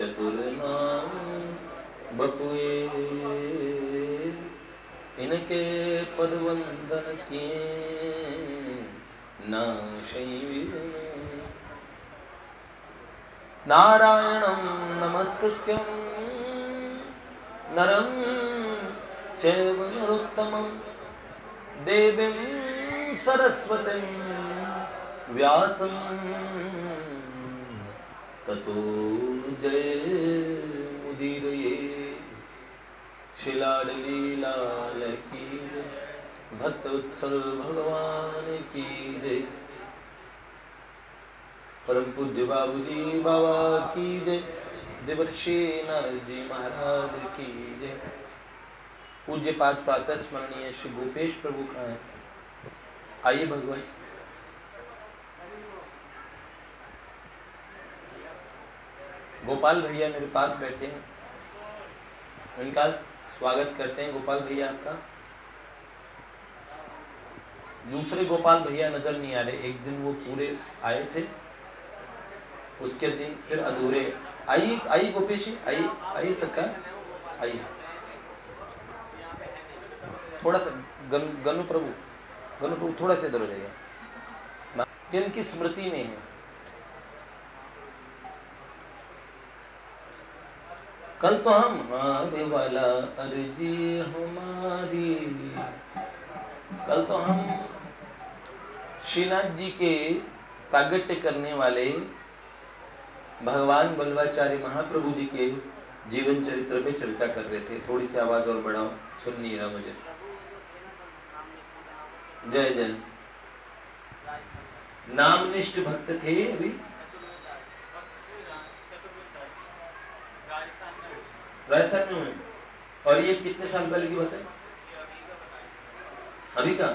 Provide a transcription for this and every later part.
चतुर नाम बपुए, इनके पद वंदन किए नाशई विघ्न। नारायणं नमस्कृत्यं नरं चैव नरोत्तमं देवीं सरस्वतीं व्यासं ततो जयमुदीरये। श्री लाल की जय, भक्तवत्सल भगवान की जय, परम पूज्य बाबूजी बाबा की जय, देवर्षि नारद जी महाराज की जय। पूज्य पाद प्रातः स्मरणीय श्री गोपेश प्रभु का है। आइए भगवान, गोपाल भैया मेरे पास बैठे हैं, उनका स्वागत करते हैं। गोपाल भैया आपका, दूसरे गोपाल भैया नजर नहीं आ रहे। एक दिन वो पूरे आए थे, उसके दिन फिर अधूरे। आइए आइए गोपेश जी, आइए आइए सरकार, आइए थोड़ा सा। गनु प्रभु थोड़ा सा इधर हो जाइए। किन की स्मृति में है? कल तो हमारे वाला अर्जी हमारी, कल तो हम श्रीनाथ जी के प्रागट्य करने वाले भगवान बल्लभाचार्य महाप्रभु जी के जीवन चरित्र में चर्चा कर रहे थे। थोड़ी सी आवाज और बढ़ाओ, सुन नहीं रहा मुझे। जय जय। नामनिष्ठ भक्त थे अभी राजस्थान में, और ये कितने साल पहले की बात है? अभी का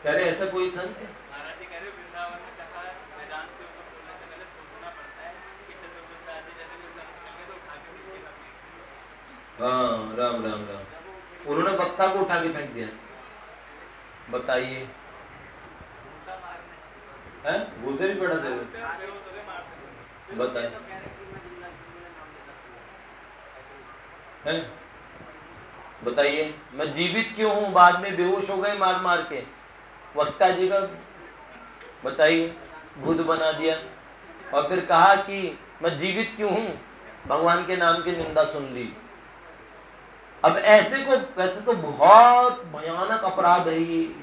कह रहे ऐसा कोई संत है? हाँ, राम राम राम। उन्होंने वक्ता को उठा के फेंक दिया। बताइए, घूसे भी पड़ा दे। बताइए, बताइए मैं जीवित क्यों हूं? बाद में बेहोश हो गए मार मार के। वक्ता जी का बताइए, खुद बना दिया और फिर कहा कि मैं जीवित क्यों हूं? भगवान के नाम की निंदा सुन ली। अब ऐसे को, वैसे तो बहुत भयानक अपराध है ये,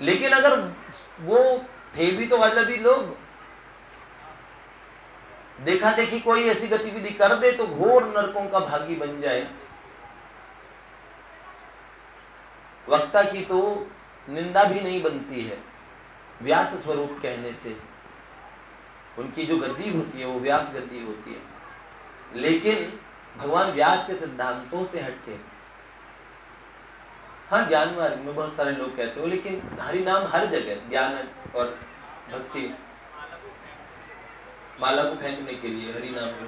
लेकिन अगर वो थे भी तो वल्लभी लोग, देखा देखी कोई ऐसी गतिविधि कर दे तो घोर नरकों का भागी बन जाए। वक्ता की तो निंदा भी नहीं बनती है व्यास स्वरूप कहने से। उनकी जो गद्दी होती है वो व्यास गद्दी होती है, लेकिन भगवान व्यास के सिद्धांतों से हटके। हाँ, ज्ञान मार्ग में बहुत सारे लोग कहते हो, लेकिन हरि नाम हर जगह ज्ञान और भक्ति। माला को फेंकने के लिए हरि नाम को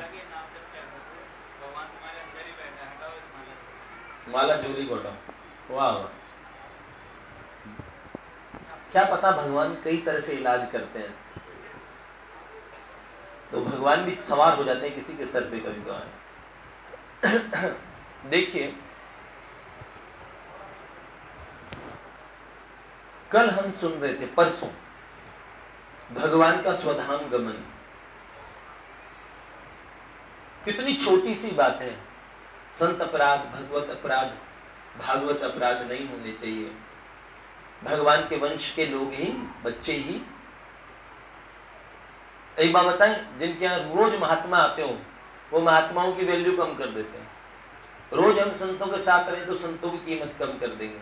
माला जोली गोटा। वाह वाह, क्या पता भगवान कई तरह से इलाज करते हैं, तो भगवान भी सवार हो जाते हैं किसी के सर पे कभी कभार। देखिए, कल हम सुन रहे थे, परसों, भगवान का स्वधाम गमन। कितनी छोटी सी बात है। संत अपराध, भगवत अपराध, भागवत अपराध नहीं होने चाहिए। भगवान के वंश के लोग ही, बच्चे ही। एक बात बताएं, जिनके यहाँ रोज महात्मा आते हो वो महात्माओं की वैल्यू कम कर देते हैं। रोज हम संतों के साथ रहे तो संतों की कीमत कम कर देंगे।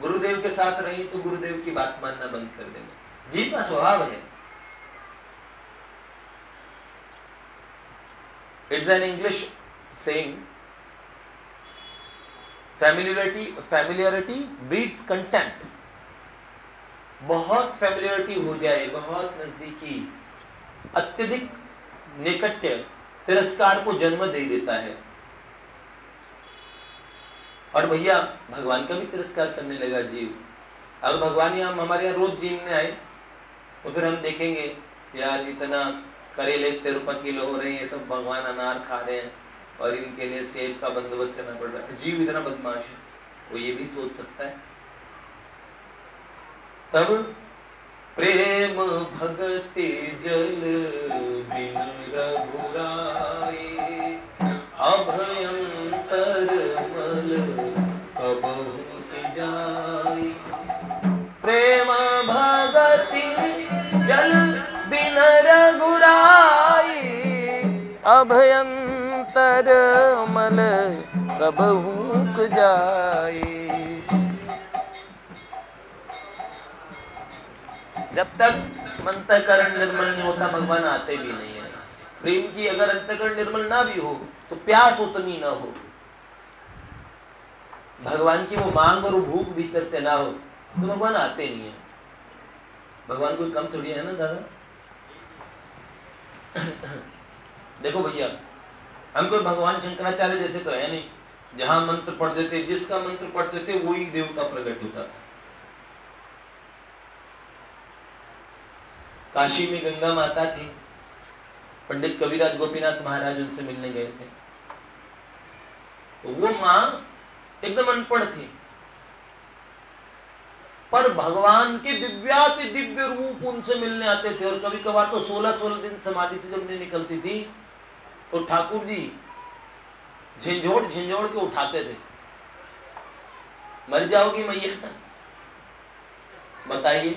गुरुदेव के साथ रहे तो गुरुदेव की बात मानना बंद कर देंगे। जी का स्वभाव है। It's an English saying, familiarity breeds contempt. बहुत फैमिलियरिटी हो जाए, बहुत नजदीकी, अत्यधिक निकट्य तिरस्कार को जन्म दे देता है। और भैया भगवान का भी तिरस्कार करने लगा जीव। अगर भगवान यहाँ हमारे यहाँ रोज जीवने आए तो फिर हम देखेंगे यार इतना करेले 13 रुपये किलो हो रहे हैं, ये सब भगवान अनार खा रहे हैं और इनके लिए सेब का बंदोबस्त करना पड़ रहा है। जीव इतना बदमाश है, वो ये भी सोच सकता है। तब प्रेम भगति जल बिन रघुराई, अभयंतर मल कबहु जाई। प्रेम भगति जल बिन रघुराई, अभयंतर मल कबहु जाई। जब तक अंतःकरण निर्मल नहीं होता भगवान आते भी नहीं है। प्रेम की अगर अंतःकरण निर्मल ना भी हो तो प्यास उतनी ना हो, भगवान की वो मांग और वो भूख भीतर से ना हो तो भगवान आते नहीं है। भगवान कोई कम थोड़ी है ना दादा। देखो भैया हम कोई भगवान शंकराचार्य जैसे तो है नहीं, जहां मंत्र पढ़ देते, जिसका मंत्र पढ़ देते वही देवता प्रकट होता था। काशी में गंगा माता थी, पंडित कविराज गोपीनाथ महाराज उनसे मिलने गए थे। तो वो मां एकदम अनपढ़ थी, पर भगवान के दिव्याति दिव्य रूप उनसे मिलने आते थे। और कभी कभार तो 16-16 दिन समाधि से जब नहीं निकलती थी तो ठाकुर जी झिंझोड़ झिंझोड़ के उठाते थे। मर जाओगी मैया, बताइए।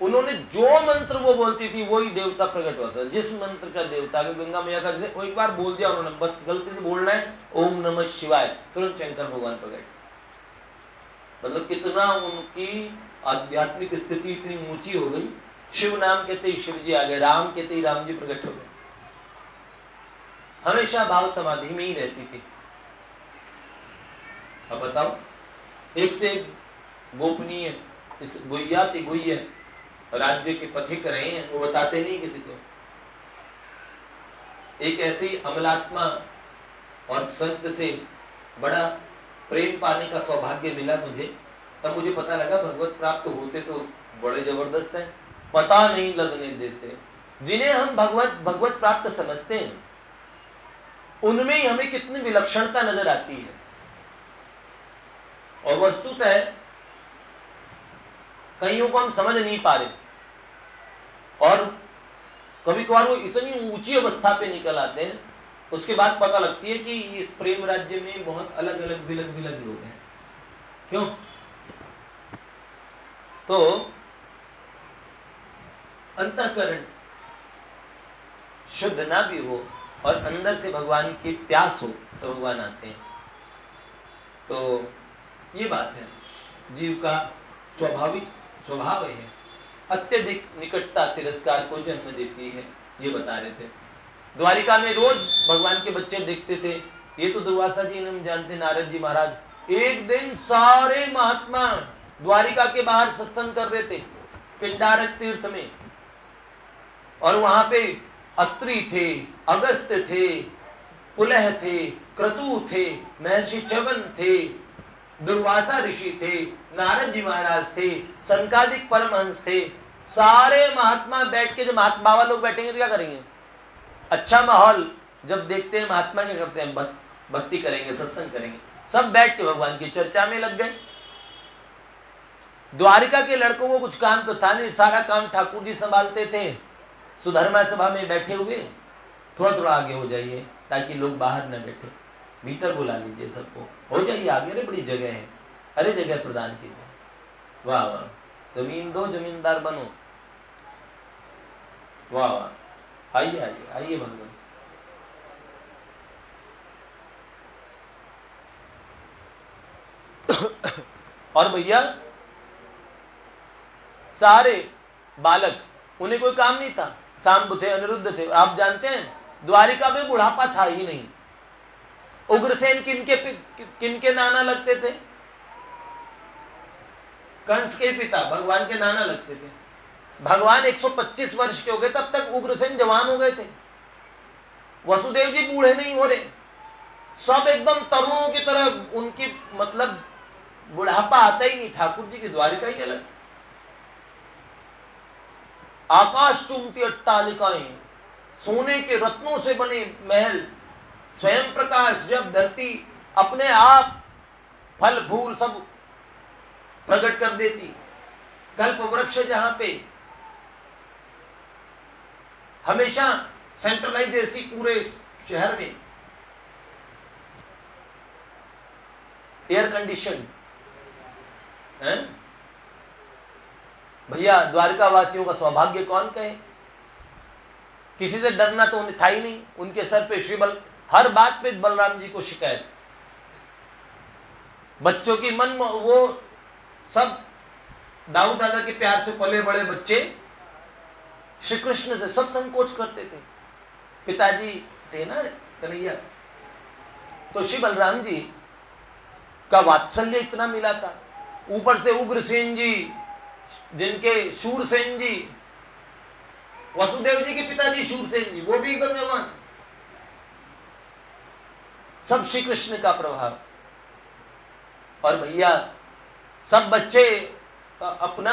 उन्होंने जो मंत्र वो बोलती थी वही देवता प्रकट होता था। जिस मंत्र का देवता के गंगा मैया का जैसे एक बार बोल दिया उन्होंने, बस गलती से बोलना है ओम नमः शिवाय, तुरंत शंकर भगवान प्रकट। मतलब कितना उनकी आध्यात्मिक स्थिति इतनी ऊंची हो गई, शिव नाम कहते ही शिव जी आ गए, राम कहते ही राम जी प्रकट हो गए। हमेशा भाव समाधि में ही रहती थी। अब बताओ, एक से एक गोपनीय इस गुइया थी, गुइया राज्य के पथिक रहे हैं, वो बताते नहीं किसी को। एक ऐसी अमलात्मा और संत से बड़ा प्रेम पाने का सौभाग्य मिला मुझे, तब मुझे पता लगा भगवत प्राप्त होते तो बड़े जबरदस्त हैं, पता नहीं लगने देते। जिन्हें हम भगवत प्राप्त समझते हैं उनमें ही हमें कितनी विलक्षणता नजर आती है। और वस्तुतः कईयों को हम समझ नहीं पा रहे, और कभी कभार वो इतनी ऊंची अवस्था पे निकल आते हैं, उसके बाद पता लगती है कि इस प्रेम राज्य में बहुत अलग अलग विलग विलग लोग हैं। क्यों? तो अंतःकरण शुद्ध ना भी हो और अंदर से भगवान की प्यास हो तो भगवान आते हैं। तो ये बात है, जीव का स्वाभाविक स्वभाव है। अत्यधिक निकटता तिरस्कार को जन्म देती है, ये बता रहे थे। द्वारिका में रोज भगवान के बच्चे देखते थे। ये तो दुर्वासा जी ने हम जानते, नारद जी महाराज। एक दिन सारे महात्मा द्वारिका के बाहर सत्संग कर रहे थे पिंडारक तीर्थ में, और वहां पे अत्रि थे, अगस्त्य थे, पुलह थे, क्रतु थे, महर्षि च्यवन थे, दुर्वासा ऋषि थे, नारद जी महाराज थे, संकादिक परमहंस थे। सारे महात्मा बैठ के, जब बाबा लोग बैठेंगे तो क्या करेंगे? अच्छा माहौल जब देखते हैं महात्मा क्या करते हैं? भक्ति करेंगे, सत्संग करेंगे। सब बैठ के भगवान की चर्चा में लग गए। द्वारिका के लड़कों को कुछ काम तो था नहीं, सारा काम ठाकुर जी संभालते थे। सुधर्मा सभा में बैठे हुए, थोड़ा थोड़ा आगे हो जाइए ताकि लोग बाहर न बैठे, भीतर बुला लीजिए सबको, हो जाइए आगे, अरे बड़ी जगह है, अरे जगह प्रदान कीजिए, वाह वाह, जमीन दो जमींदार बनो, वाह वाह, आइए आइए आइए भगवान। और भैया सारे बालक, उन्हें कोई काम नहीं था, सांब थे, अनिरुद्ध थे। आप जानते हैं द्वारिका में बुढ़ापा था ही नहीं। उग्रसेन किनके नाना लगते थे? कंस के पिता भगवान के नाना लगते थे। भगवान 125 वर्ष के हो गए तब तक उग्रसेन जवान हो गए थे। वसुदेव जी बूढ़े नहीं हो रहे, सब एकदम तरुणों की तरह, उनकी मतलब बुढ़ापा आता ही नहीं। ठाकुर जी की द्वारिका ही अलग। आकाश चुंबती अट्टालिकाएं, सोने के रत्नों से बने महल, स्वयं प्रकाश, जब धरती अपने आप फल फूल सब प्रकट कर देती, कल्प वृक्ष जहां पे हमेशा सेंट्रलाइज ऐसी पूरे शहर में, एयर कंडीशन है भैया। द्वारका वासियों का सौभाग्य कौन कहे। किसी से डरना तो उन्हें था ही नहीं। उनके सर पे शिवबल, हर बात पे बलराम जी को शिकायत। बच्चों की मन, वो सब दाऊद दादा के प्यार से पले बड़े बच्चे श्री कृष्ण से सब संकोच करते थे। पिताजी थे ना कन्हैया, तो श्री बलराम जी का वात्सल्य इतना मिला था। ऊपर से उग्रसेन जी, जिनके शूरसेन जी, वसुदेव जी के पिताजी शूरसेन जी, वो भी एकदम जवान। सब श्री कृष्ण का प्रभाव। और भैया सब बच्चे अपना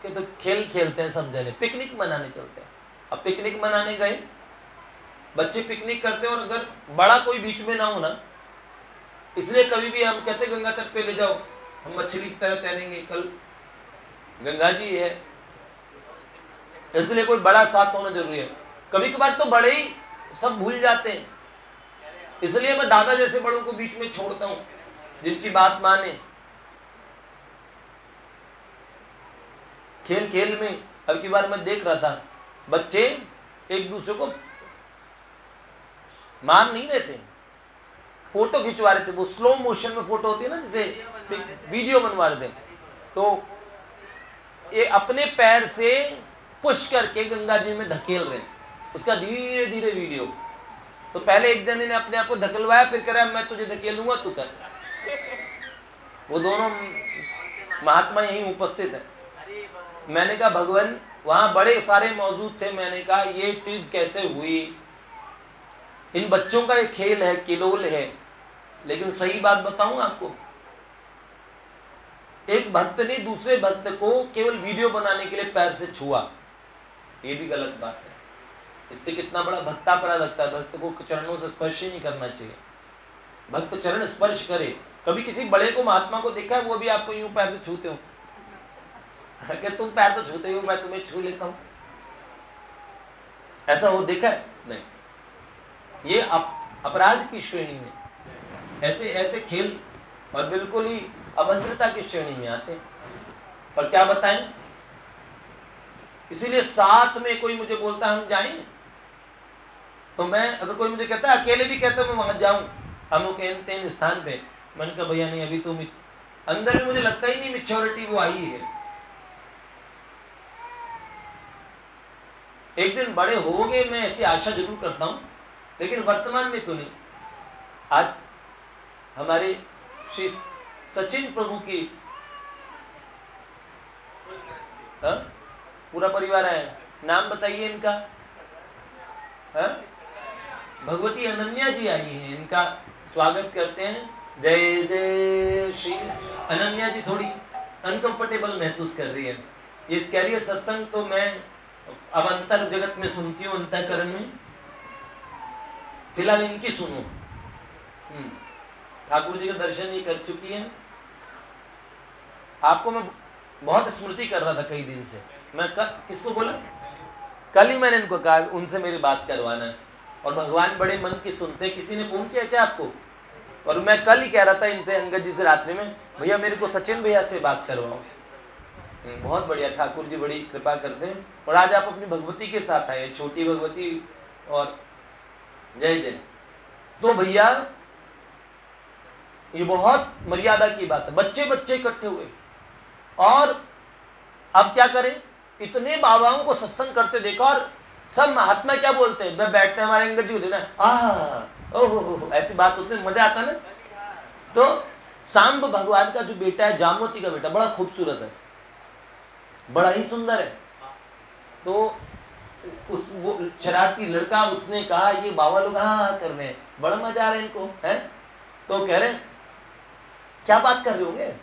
तो खेल खेलते हैं, सब जने पिकनिक मनाने चलते हैं। अब पिकनिक मनाने गए, बच्चे पिकनिक करते हैं, और अगर बड़ा कोई बीच में ना हो ना, इसलिए कभी भी हम कहते गंगा तट पे ले जाओ, हम मछली की तरह तैरेंगे, कल गंगा जी है, इसलिए कोई बड़ा साथ होना जरूरी है। कभी कभार तो बड़े ही सब भूल जाते हैं, इसलिए मैं दादा जैसे बड़ों को बीच में छोड़ता हूं, जिनकी बात माने। खेल खेल में अब की बार मैं देख रहा था, बच्चे एक दूसरे को मार नहीं रहे थे, फोटो खिंचवा रहे थे। वो स्लो मोशन में फोटो होती है ना, जैसे वीडियो बनवा रहे थे। तो ये अपने पैर से पुश करके गंगा जी में धकेल रहे हैं, उसका धीरे धीरे वीडियो। तो पहले एक जने ने अपने आप को धकेलवाया, फिर कह रहा है मैं तुझे धकेलूंगा, तू कर। वो दोनों महात्मा यहीं उपस्थित है। मैंने कहा भगवान, वहां बड़े सारे मौजूद थे। मैंने कहा ये चीज कैसे हुई। इन बच्चों का ये खेल है, किलोल है। लेकिन सही बात बताऊं आपको, एक भक्त ने दूसरे भक्त को केवल वीडियो बनाने के लिए पैर से छुआ, ये भी गलत बात है। इससे कितना बड़ा भक्तापराध लगता है। भक्त को चरणों से स्पर्श ही नहीं करना चाहिए। भक्त चरण स्पर्श करे। कभी किसी बड़े को, महात्मा को देखा है वो भी आपको यूं पैर से छूते हो कि तुम पैर तो छूते हो, मैं तुम्हें छू लेता हूं, ऐसा हो देखा है? नहीं। ये अपराध की श्रेणी में ऐसे ऐसे खेल और बिल्कुल ही अभद्रता की श्रेणी में आते हैं। पर क्या बताएं, इसीलिए साथ में कोई मुझे बोलता है हम जाएंगे, तो मैं, अगर कोई मुझे कहता है, अकेले भी कहता है मैं वहां जाऊं अमुक तेन स्थान पे, मैंने कहा भैया नहीं, अभी तो अंदर में मुझे लगता ही नहीं मैच्योरिटी वो आई है। एक दिन बड़े होगे, मैं ऐसी आशा जरूर करता हूं, लेकिन वर्तमान में तो नहीं। आज हमारे श्री सचिन प्रभु की पूरा परिवार है, नाम बताइए इनका। भगवती अनन्या जी आई हैं, इनका स्वागत करते हैं। जय जय श्री। अनन्या जी थोड़ी अनकंफर्टेबल महसूस कर रही है। ये कह रही है सत्संग तो मैं अब अंतर जगत में सुनती हूँ, अंतःकरण में, फिलहाल इनकी सुनो। ठाकुर जी के दर्शन ही कर चुकी है। आपको मैं बहुत स्मृति कर रहा था कई दिन से। मैं किसको बोला? कल ही मैंने इनको कहा उनसे मेरी बात करवाना है, और भगवान बड़े मन की सुनते हैं। किसी ने फोन किया क्या आपको? और मैं कल ही कह रहा था इनसे, अंगद जी से रात्रि में, भैया मेरे को सचिन भैया से बात करवाओ। बहुत बढ़िया, ठाकुर जी बड़ी कृपा करते हैं। और आज आप अपनी भगवती के साथ आए, छोटी भगवती और जय जय। तो भैया ये बहुत मर्यादा की बात है। बच्चे बच्चे इकट्ठे हुए, और अब क्या करें, इतने बाबाओं को सत्संग करते देखा, और सब महात्मा क्या बोलते हैं, मैं बैठते हैं, हमारे अंगद जी होते ना, ओहो ऐसी बात होती है, मजा आता ना। तो सांब भगवान का जो बेटा है, जामवती का बेटा, बड़ा खूबसूरत है, बड़ा ही सुंदर है। तो उस वो शरारती लड़का, उसने कहा ये बाबा लोग हाँ कर रहे हैं, बड़ा मजा आ रहा है इनको, है? तो कह रहे क्या बात कर रहे होंगे,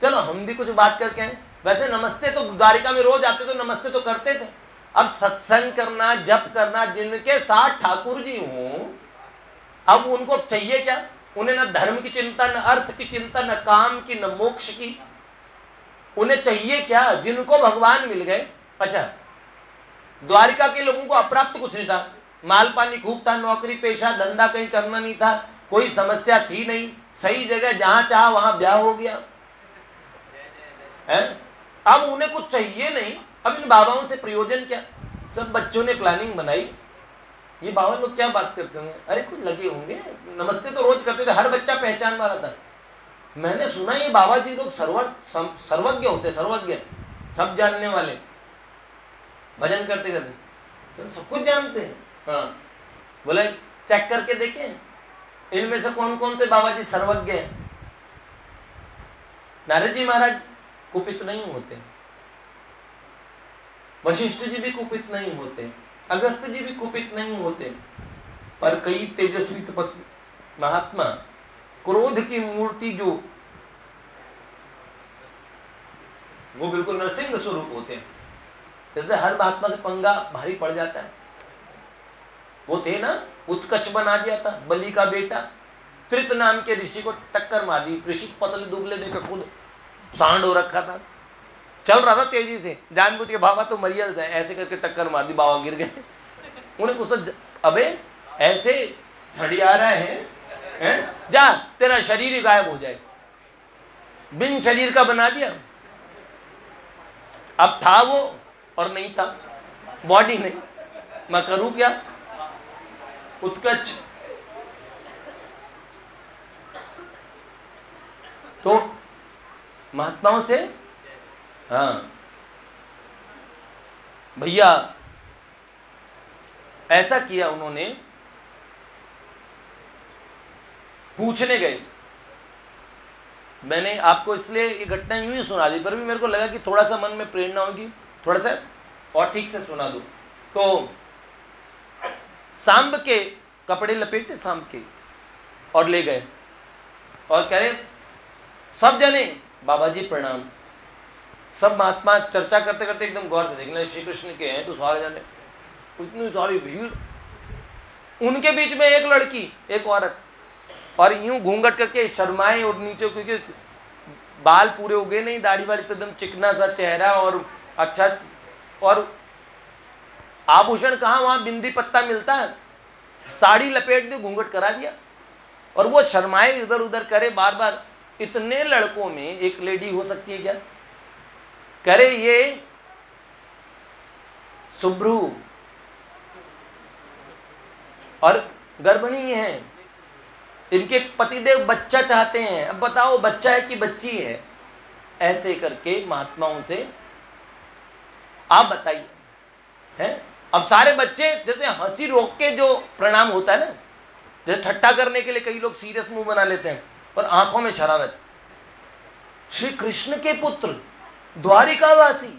चलो हम भी कुछ बात करके आए। वैसे नमस्ते तो द्वारिका में रोज आते तो नमस्ते तो करते थे। अब सत्संग करना, जप करना, जिनके साथ ठाकुर जी हों, अब उनको चाहिए क्या? उन्हें न धर्म की चिंता, न अर्थ की चिंता, न काम की, न मोक्ष की। उन्हें चाहिए क्या? जिनको भगवान मिल गए। अच्छा, द्वारिका के लोगों को अप्राप्त कुछ नहीं था, माल पानी खूब था, नौकरी पेशा धंधा कहीं करना नहीं था, कोई समस्या थी नहीं, सही जगह जहां चाहा वहां ब्याह हो गया है। अब उन्हें कुछ चाहिए नहीं। अब इन बाबाओं से प्रयोजन क्या? सब बच्चों ने प्लानिंग बनाई, ये बाबा लोग क्या बात करते होंगे, अरे कुछ लगे होंगे, नमस्ते तो रोज करते थे, हर बच्चा पहचान वाला था। मैंने सुना ये बाबा जी लोग सर्वज्ञ होते, सर्वज्ञ, सब जानने वाले, भजन करते करते तो सब कुछ जानते हैं। हाँ, बोले चेक करके देखें इनमें से कौन कौन से बाबा जी सर्वज्ञ हैं। नारद जी महाराज कुपित नहीं होते, वशिष्ठ जी भी कुपित नहीं होते, अगस्त जी भी कुपित नहीं होते, पर कई तेजस्वी तपस्वी महात्मा क्रोध की मूर्ति जो वो बिल्कुल नरसिंह स्वरूप होते हैं, इसलिए हर महात्मा से पंगा भारी पड़ जाता है। वो थे ना, उत्कच बना दिया था बलि का बेटा, त्रित नाम के ऋषि को टक्कर मार दी। ऋषि पतले दुबले देखकर खुद सांड हो रखा था, चल रहा था तेजी से, जानबूझ के बाबा तो मरियल जाए ऐसे करके टक्कर मार दी, बाबा गिर गए। उन्हें कुछ अबे ऐसे सड़िया रहा है? जा तेरा शरीर ही गायब हो जाए, बिन शरीर का बना दिया। अब था वो और नहीं था, बॉडी नहीं, मैं करूं क्या? उत्कच। तो महात्माओं से हाँ भैया ऐसा किया, उन्होंने पूछने गए। मैंने आपको इसलिए ये घटना यूं ही सुना दी, पर भी मेरे को लगा कि थोड़ा सा मन में प्रेरणा होगी, थोड़ा सा और ठीक से सुना दो। तो सांब के कपड़े लपेटे, सांब के, और ले गए और कह रहे सब जने बाबा जी प्रणाम। सब महात्मा चर्चा करते करते एकदम गौर से देखना, श्री कृष्ण के हैं तो सारे जने, इतनी सारी भीड़, उनके बीच में एक लड़की, एक औरत, और यूं घूंघट करके शर्माए, और नीचे क्योंकि बाल पूरे उगे नहीं, दाढ़ी वाली तो एकदम चिकना सा चेहरा, और अच्छा, और आभूषण कहाँ, वहां बिंदी पत्ता मिलता है, साड़ी लपेट दी, घूंघट करा दिया, और वो शर्माए इधर उधर करे बार बार। इतने लड़कों में एक लेडी हो सकती है क्या? करे ये सुभ्रू और गर्भिणी है, इनके पतिदेव बच्चा चाहते हैं, अब बताओ बच्चा है कि बच्ची है? ऐसे करके महात्माओं से आप बताइए, हैं? अब सारे बच्चे जैसे हंसी रोक के जो प्रणाम होता है ना, जैसे ठट्टा करने के लिए कई लोग सीरियस मुंह बना लेते हैं और आंखों में शरारत। श्री कृष्ण के पुत्र, द्वारिकावासी,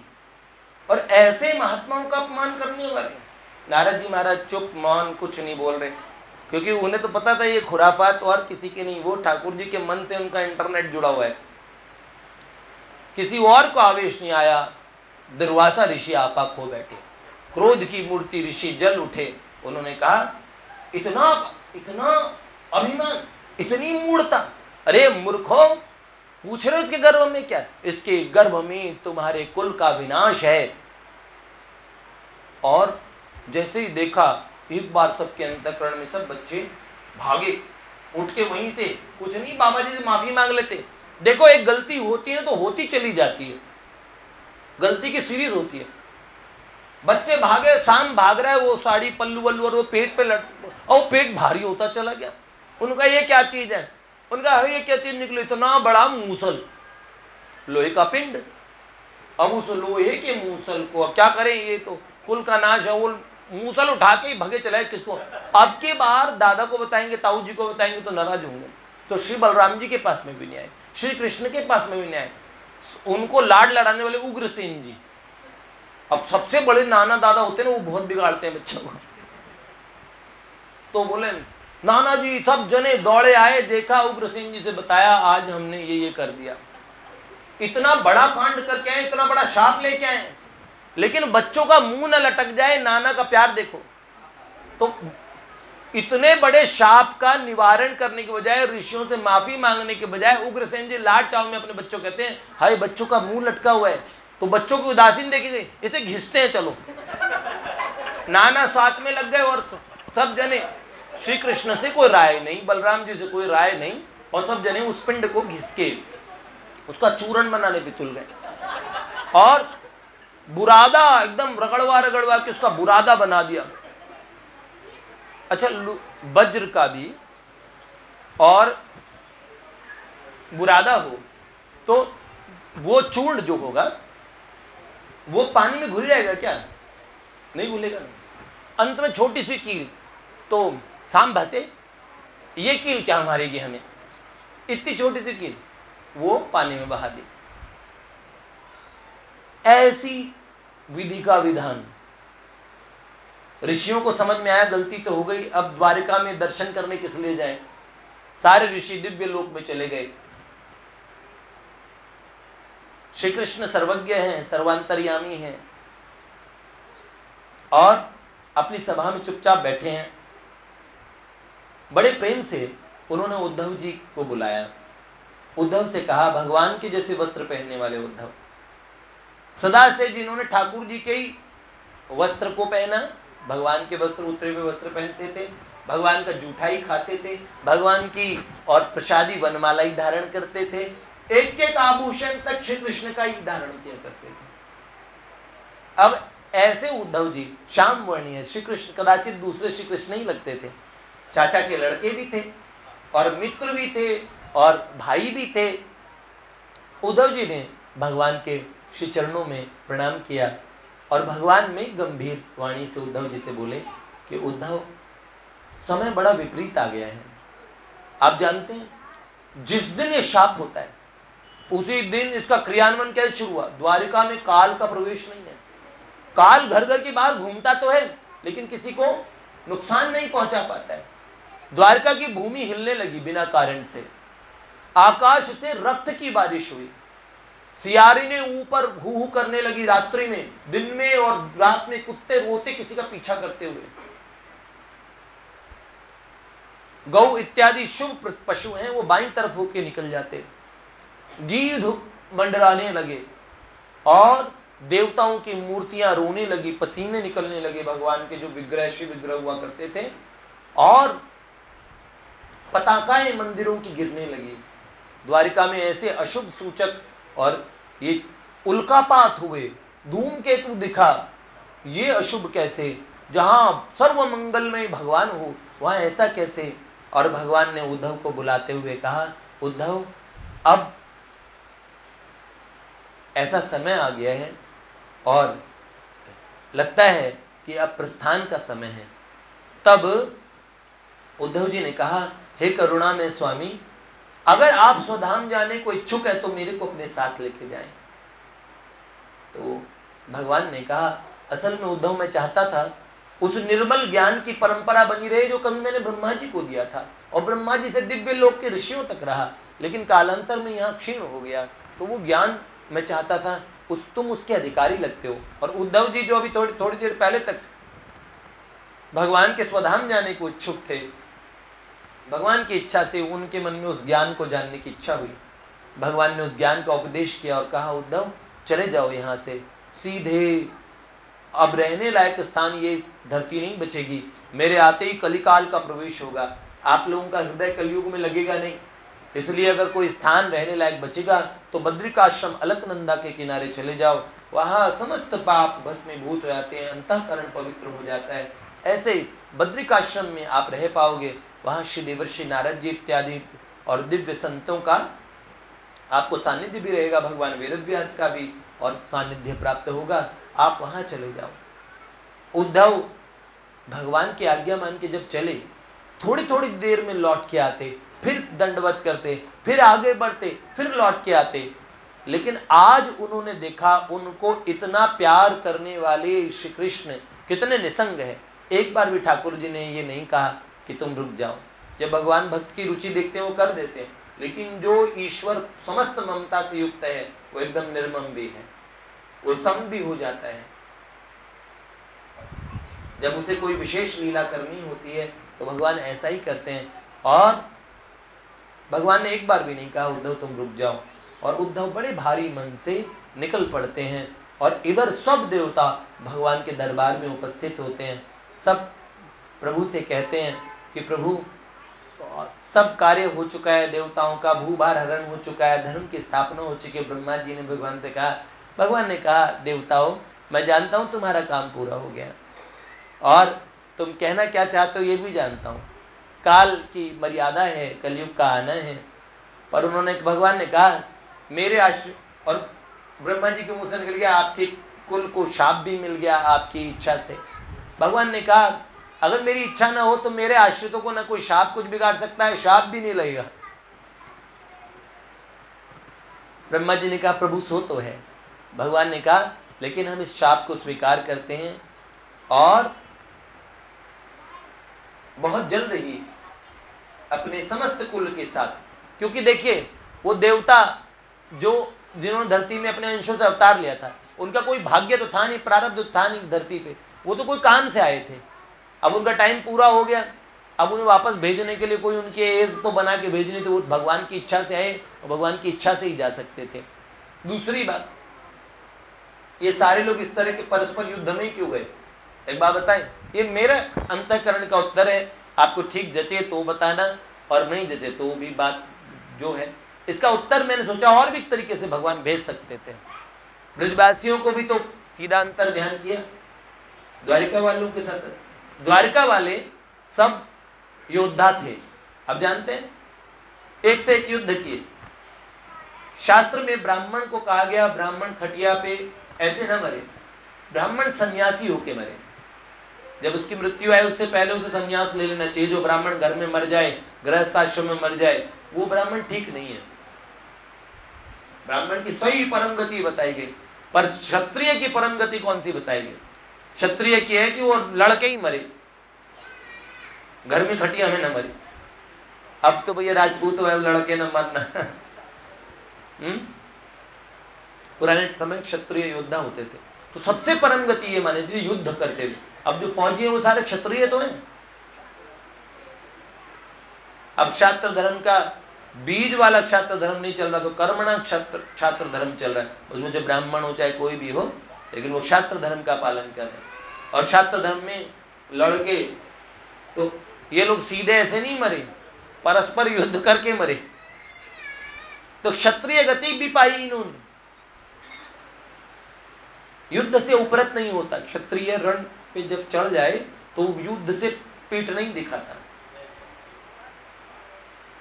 और ऐसे महात्माओं का अपमान करने वाले। नारद जी महाराज चुप, मौन, कुछ नहीं बोल रहे, क्योंकि उन्हें तो पता था ये खुराफात और किसी के नहीं, वो ठाकुर जी के मन से उनका इंटरनेट जुड़ा हुआ है। किसी और को आवेश नहीं आया। दुर्वासा ऋषि आपा खो बैठे, क्रोध की मूर्ति ऋषि जल उठे। उन्होंने कहा इतना इतना अभिमान, इतनी मूढ़ता, अरे मूर्खो, पूछ रहे हो इसके गर्भ में क्या? इसके गर्भ में तुम्हारे कुल का विनाश है। और जैसे ही देखा, एक बार सबके अंतःकरण में सब बच्चे भागे, उठ के वहीं से, कुछ नहीं बाबा जी से माफी मांग लेते। देखो एक गलती होती है तो होती चली जाती है, गलती की सीरीज होती है। बच्चे भागे, शाम भाग रहा है, वो साड़ी पल्लू वल्लू और वो पेट पे लट, और पेट भारी होता चला गया। उनका ये क्या चीज है? उनका ये क्या चीज निकली? इतना बड़ा मूसल, लोहे का पिंड। अब उस लोहे के मूसल को अब क्या करें, ये तो कुल का नाश है। वो मूसल उठा के ही भगे चलाए किसको? अब की बार दादा को बताएंगे, ताऊ जी को बताएंगे तो नाराज होंगे। तो श्री बलराम जी के पास में भी नहीं आए, श्री कृष्ण के पास में भी नहीं आए। उनको लाड लड़ाने वाले उग्रसेन जी, अब सबसे बड़े नाना दादा होते हैं ना, वो बहुत बिगाड़ते हैं बच्चों को। तो बोले नाना जी, सब जने दौड़े आए, देखा, उग्रसेन जी से बताया आज हमने ये कर दिया, इतना बड़ा कांड करके आए, इतना बड़ा शाप लेके आए, लेकिन बच्चों का मुंह न लटक जाए, नाना का प्यार देखो। तो इतने बड़े शाप का निवारण करने के बजाय, ऋषियों से माफी मांगने के बजाय, उग्रसेन जी लाड चाव में अपने बच्चों कहते हैं, हाय बच्चों का मुंह लटका हुआ है। तो बच्चों की उदासीन देखेंगे, इसे घिसते हैं, चलो। नाना साथ में लग गए और सब जने, श्री कृष्ण से कोई राय नहीं, बलराम जी से कोई राय नहीं, और सब जने उस पिंड को घिस के उसका चूर्ण बनाने पे तुल गए और बुरादा एकदम रगड़वा के उसका बुरादा बना दिया। अच्छा, वज्र का भी और बुरादा हो तो वो चूर्ण जो होगा वो पानी में घुल जाएगा क्या? नहीं घुलेगा। अंत में छोटी सी कील, तो सांप भसे, ये कील क्या मारेगी हमें, इतनी छोटी सी कील, वो पानी में बहा दी। ऐसी विधि का विधान। ऋषियों को समझ में आया गलती तो हो गई, अब द्वारिका में दर्शन करने किस लिए जाएं? सारे ऋषि दिव्य लोक में चले गए। श्री कृष्ण सर्वज्ञ हैं, सर्वांतर्यामी हैं, और अपनी सभा में चुपचाप बैठे हैं। बड़े प्रेम से उन्होंने उद्धव जी को बुलाया। उद्धव से कहा, भगवान के जैसे वस्त्र पहनने वाले उद्धव, सदा से जिन्होंने ठाकुर जी के ही वस्त्र को पहना, भगवान के वस्त्र, उतरे हुए वस्त्र पहनते थे, भगवान का जूठा ही खाते थे, भगवान की और प्रसादी वनमाला ही धारण करते थे, एक एक आभूषण तक श्री कृष्ण का ही धारण किया करते थे। अब ऐसे उद्धव जी श्याम वर्णीय श्री कृष्ण, कदाचित दूसरे श्री कृष्ण ही लगते थे, चाचा के लड़के भी थे और मित्र भी थे और भाई भी थे। उद्धव जी ने भगवान के श्री चरणों में प्रणाम किया और भगवान में गंभीर वाणी से उद्धव जी से बोले कि उद्धव, समय बड़ा विपरीत आ गया है। आप जानते हैं जिस दिन ये शाप होता है उसी दिन इसका क्रियान्वयन कैसे शुरू हुआ। द्वारिका में काल का प्रवेश नहीं है। काल घर घर के बाहर घूमता तो है लेकिन किसी को नुकसान नहीं पहुंचा पाता है। द्वारका की भूमि हिलने लगी बिना कारण से, आकाश से रक्त की बारिश हुई, सियारी ने ऊपर हू हू करने लगी रात्रि में, दिन में और रात में कुत्ते रोते किसी का पीछा करते हुए। गौ इत्यादि शुभ पशु हैं वो बाईं तरफ होके निकल जाते, गीध मंडराने लगे और देवताओं की मूर्तियां रोने लगी, पसीने निकलने लगे भगवान के जो विग्रह श्री विग्रह हुआ करते थे, और पताकाएं मंदिरों की गिरने लगी। द्वारिका में ऐसे अशुभ सूचक और ये उल्कापात हुए, धूमकेतु दिखा, ये अशुभ कैसे, जहां सर्व मंगलमय भगवान हो वहां ऐसा कैसे। और भगवान ने उद्धव को बुलाते हुए कहा, उद्धव अब ऐसा समय आ गया है और लगता है कि अब प्रस्थान का समय है। तब उद्धव जी ने कहा, हे करुणा में स्वामी, अगर आप स्वधाम जाने को इच्छुक है तो मेरे को अपने साथ लेके जाएं। तो भगवान ने कहा, असल में उद्धव मैं चाहता था उस निर्मल ज्ञान की परंपरा बनी रहे जो कभी मैंने ब्रह्मा जी को दिया था और ब्रह्मा जी से दिव्य लोक के ऋषियों तक रहा, लेकिन कालांतर में यहाँ क्षीण हो गया। तो वो ज्ञान मैं चाहता था, तुम उसके अधिकारी लगते हो। और उद्धव जी जो अभी थोड़ी देर पहले तक भगवान के स्वधाम जाने को इच्छुक थे, भगवान की इच्छा से उनके मन में उस ज्ञान को जानने की इच्छा हुई। भगवान ने उस ज्ञान का उपदेश किया और कहा, उद्धव चले जाओ यहाँ से सीधे, अब रहने लायक स्थान ये धरती नहीं बचेगी, मेरे आते ही कलिकाल का प्रवेश होगा, आप लोगों का हृदय कलयुग में लगेगा नहीं, इसलिए अगर कोई स्थान रहने लायक बचेगा तो बद्रिकाश्रम अलकनंदा के किनारे चले जाओ, वहाँ समस्त पाप भस्मीभूत हो जाते हैं, अंतःकरण पवित्र हो जाता है। ऐसे बद्रिकाश्रम में आप रह पाओगे, वहाँ श्री देवर्षि नारद जी इत्यादि और दिव्य संतों का आपको सानिध्य भी रहेगा, भगवान वेदव्यास का भी और सानिध्य प्राप्त होगा, आप वहाँ चले जाओ। उद्धव भगवान की आज्ञा मान के जब चले, थोड़ी थोड़ी देर में लौट के आते, फिर दंडवत करते, फिर आगे बढ़ते, फिर लौट के आते। लेकिन आज उन्होंने देखा उनको इतना प्यार करने वाले श्री कृष्ण कितने निसंग है। एक बार भी ठाकुर जी ने ये नहीं कहा कि तुम रुक जाओ। जब भगवान भक्त की रुचि देखते हैं वो कर देते हैं, लेकिन जो ईश्वर समस्त ममता से युक्त है वो एकदम निर्मम भी है, वो सम भी हो जाता है। जब उसे कोई विशेष लीला करनी होती है तो भगवान ऐसा ही करते हैं। और भगवान ने एक बार भी नहीं कहा उद्धव तुम रुक जाओ, और उद्धव बड़े भारी मन से निकल पड़ते हैं। और इधर सब देवता भगवान के दरबार में उपस्थित होते हैं, सब प्रभु से कहते हैं कि प्रभु सब कार्य हो चुका है, देवताओं का भूभार हरण हो चुका है, धर्म की स्थापना हो चुकी है। ब्रह्मा जी ने भगवान से कहा, भगवान ने कहा देवताओं मैं जानता हूँ तुम्हारा काम पूरा हो गया और तुम कहना क्या चाहते हो ये भी जानता हूँ, काल की मर्यादा है, कलयुग का आना है। पर उन्होंने भगवान ने कहा मेरे आश्रय, और ब्रह्मा जी के मुँह से निकल गया आपके कुल को शाप भी मिल गया आपकी इच्छा से। भगवान ने कहा अगर मेरी इच्छा ना हो तो मेरे आश्रितों को ना कोई शाप कुछ बिगाड़ सकता है, शाप भी नहीं लगेगा। ब्रह्मा जी ने कहा प्रभु सो तो है। भगवान ने कहा लेकिन हम इस शाप को स्वीकार करते हैं और बहुत जल्द ही अपने समस्त कुल के साथ, क्योंकि देखिए वो देवता जो जिन्होंने धरती में अपने अंशों से अवतार लिया था उनका कोई भाग्य तो था नहीं, प्रारब्ध था नहीं धरती पे, वो तो कोई काम से आए थे। अब उनका टाइम पूरा हो गया, अब उन्हें वापस भेजने के लिए कोई उनकी एज तो बना के भेजनी थी, वो भगवान की इच्छा से आए और भगवान की इच्छा से ही जा सकते थे। दूसरी बात, ये सारे लोग इस तरह के परस्पर युद्ध में क्यों गए? एक बात बताएं, ये मेरा अंतःकरण का उत्तर है, आपको ठीक जचे तो बताना और नहीं जचे तो भी बात जो है इसका उत्तर मैंने सोचा और भी एक तरीके से भगवान भेज सकते थे। ब्रजवासियों को भी तो सीधा अंतर ध्यान किया, द्वारिका वालों के साथ। द्वारिका वाले सब योद्धा थे, अब जानते हैं एक से एक युद्ध किए। शास्त्र में ब्राह्मण को कहा गया ब्राह्मण खटिया पे ऐसे न मरे, ब्राह्मण सन्यासी होके मरे। जब उसकी मृत्यु आए उससे पहले उसे संन्यास ले लेना चाहिए। जो ब्राह्मण घर में मर जाए, गृहस्थाश्रम में मर जाए, वो ब्राह्मण ठीक नहीं है। ब्राह्मण की सही परम गति बताई गई, पर क्षत्रिय की परम गति कौन सी बताई गई? क्षत्रिय की है कि वो लड़के ही मरे, घर में खटिया में न मरे। अब तो भैया राजपूत है लड़के न मरना। पुराने समय क्षत्रिय योद्धा होते थे, तो सबसे परम गति ये माने थे युद्ध करते हुए। अब जो फौजी है वो सारे क्षत्रिय तो हैं। अब छात्र धर्म का बीज वाला छात्र धर्म नहीं चल रहा, तो कर्मणा छात्र धर्म चल रहा है। उसमें जो ब्राह्मण हो चाहे कोई भी हो, लेकिन वो छात्र धर्म का पालन कर रहे हैं। और छात्र धर्म में लड़के तो ये लोग सीधे ऐसे नहीं मरे, परस्पर युद्ध करके मरे। तो क्षत्रिय गति भी पाई इन्होंने। युद्ध से उपरत नहीं होता, क्षत्रिय रण पे जब चढ़ जाए तो युद्ध से पीठ नहीं दिखाता।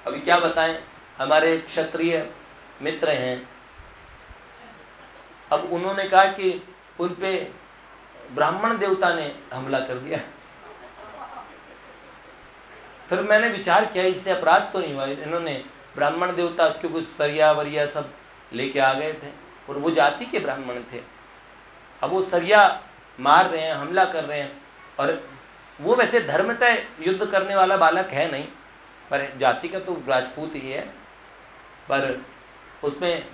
अभी क्या बताएं, हमारे क्षत्रिय मित्र हैं, अब उन्होंने कहा कि उन पे ब्राह्मण देवता ने हमला कर दिया। फिर मैंने विचार किया इससे अपराध तो नहीं हुआ। इन्होंने ब्राह्मण देवता क्योंकि सरिया वरिया सब लेके आ गए थे और वो जाति के ब्राह्मण थे। अब वो सरिया मार रहे हैं, हमला कर रहे हैं, और वो वैसे धर्मतः युद्ध करने वाला बालक है नहीं, पर जाति का तो राजपूत ही है। पर उसमें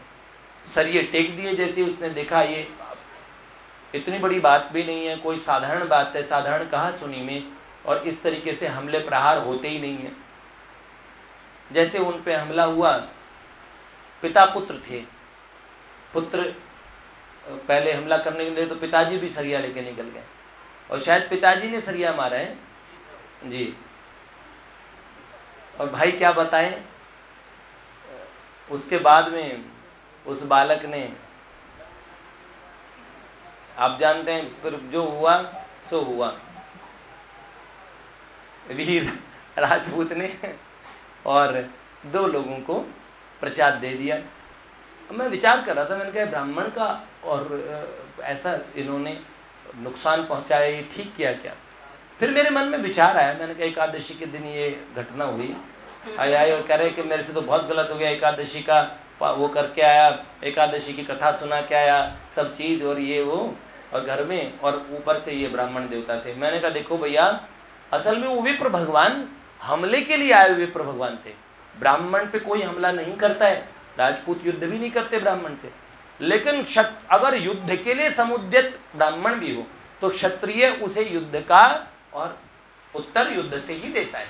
सरिये टेक दिए। जैसे उसने देखा ये इतनी बड़ी बात भी नहीं है, कोई साधारण बात है, साधारण कहा सुनी में, और इस तरीके से हमले प्रहार होते ही नहीं है। जैसे उन पे हमला हुआ, पिता पुत्र थे, पुत्र पहले हमला करने के लिए तो पिताजी भी सरिया लेके निकल गए, और शायद पिताजी ने सरिया मारा है जी। और भाई क्या बताएं, उसके बाद में उस बालक ने, आप जानते हैं फिर जो हुआ सो हुआ। वीर राजपूत ने और 2 लोगों को प्रसाद दे दिया। मैं विचार कर रहा था, मैंने कहा ब्राह्मण का और ऐसा इन्होंने नुकसान पहुंचाया, ये ठीक किया क्या? फिर मेरे मन में विचार आया, मैंने कहा एकादशी के दिन ये घटना हुई, आए कह रहे कि मेरे से तो बहुत गलत हो गया, एकादशी का वो करके आया, एकादशी की कथा सुना के आया, सब चीज़ और ये वो, और घर में, और ऊपर से ये ब्राह्मण देवता से। मैंने कहा देखो भैया, असल में वो विप्र भगवान हमले के लिए आए हुए विप्र भगवान थे। ब्राह्मण पे कोई हमला नहीं करता है, राजपूत युद्ध भी नहीं करते ब्राह्मण से, लेकिन अगर युद्ध के लिए समुद्यत ब्राह्मण भी हो तो क्षत्रिय उसे युद्ध का और उत्तर युद्ध से ही देता है।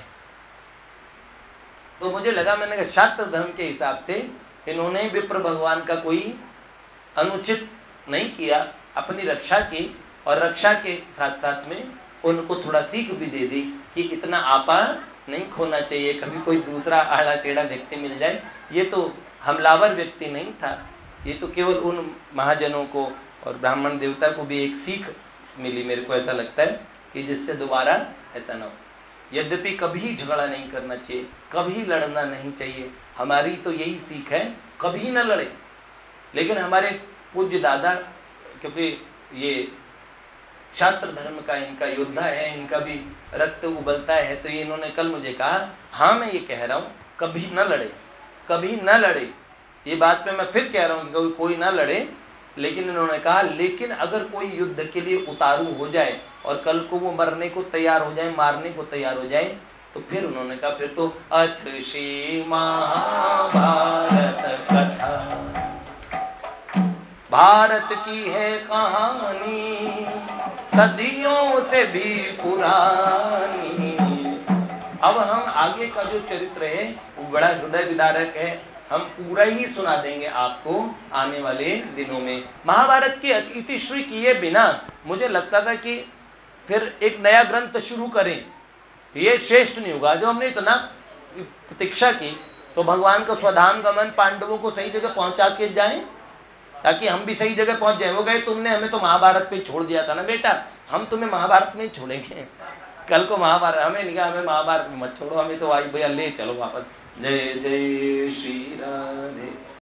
तो मुझे लगा, मैंने कहा शास्त्र धर्म के हिसाब से इन्होंने विप्र भगवान का कोई अनुचित नहीं किया, अपनी रक्षा की, और रक्षा के साथ साथ में उनको थोड़ा सीख भी दे दी कि इतना आपा नहीं खोना चाहिए, कभी कोई दूसरा आड़ा टेढ़ा व्यक्ति मिल जाए। ये तो हमलावर व्यक्ति नहीं था, ये तो केवल उन महाजनों को और ब्राह्मण देवता को भी एक सीख मिली, मेरे को ऐसा लगता है कि जिससे दोबारा ऐसा ना हो। यद्यपि कभी झगड़ा नहीं करना चाहिए, कभी लड़ना नहीं चाहिए, हमारी तो यही सीख है, कभी ना लड़े। लेकिन हमारे पूज्य दादा, क्योंकि ये छात्र धर्म का इनका योद्धा है, इनका भी रक्त उबलता है, तो ये इन्होंने कल मुझे कहा, हाँ मैं ये कह रहा हूँ कभी न लड़े, कभी न लड़े। ये बात पे मैं फिर कह रहा हूँ कि कोई ना लड़े, लेकिन इन्होंने कहा लेकिन अगर कोई युद्ध के लिए उतारू हो जाए और कल को वो मरने को तैयार हो जाए, मारने को तैयार हो जाए, तो फिर उन्होंने कहा फिर तो अथ श्री महाभारत कथा, भारत की है कहानी सदियों से भी पुरानी। अब हम आगे का जो चरित्र है वो बड़ा हृदय विदारक है, हम पूरा ही सुना देंगे आपको आने वाले दिनों में। महाभारत की इतिश्री किए बिना मुझे लगता था कि फिर एक नया ग्रंथ शुरू करें, ये श्रेष्ठ नहीं होगा। जो हमने इतना प्रतीक्षा की तो भगवान का स्वधाम गमन, पांडवों को सही जगह पहुंचा के जाएं ताकि हम भी सही जगह पहुंच जाएं। वो गए, तुमने हमें तो महाभारत पे छोड़ दिया था ना बेटा, हम तुम्हें महाभारत में ही छोड़ेंगे। कल को महाभारत हमें नहीं कहा, हमें महाभारत में मत छोड़ो, हमें तो आई भैया ले चलो वापस। जय जय श्री राधे।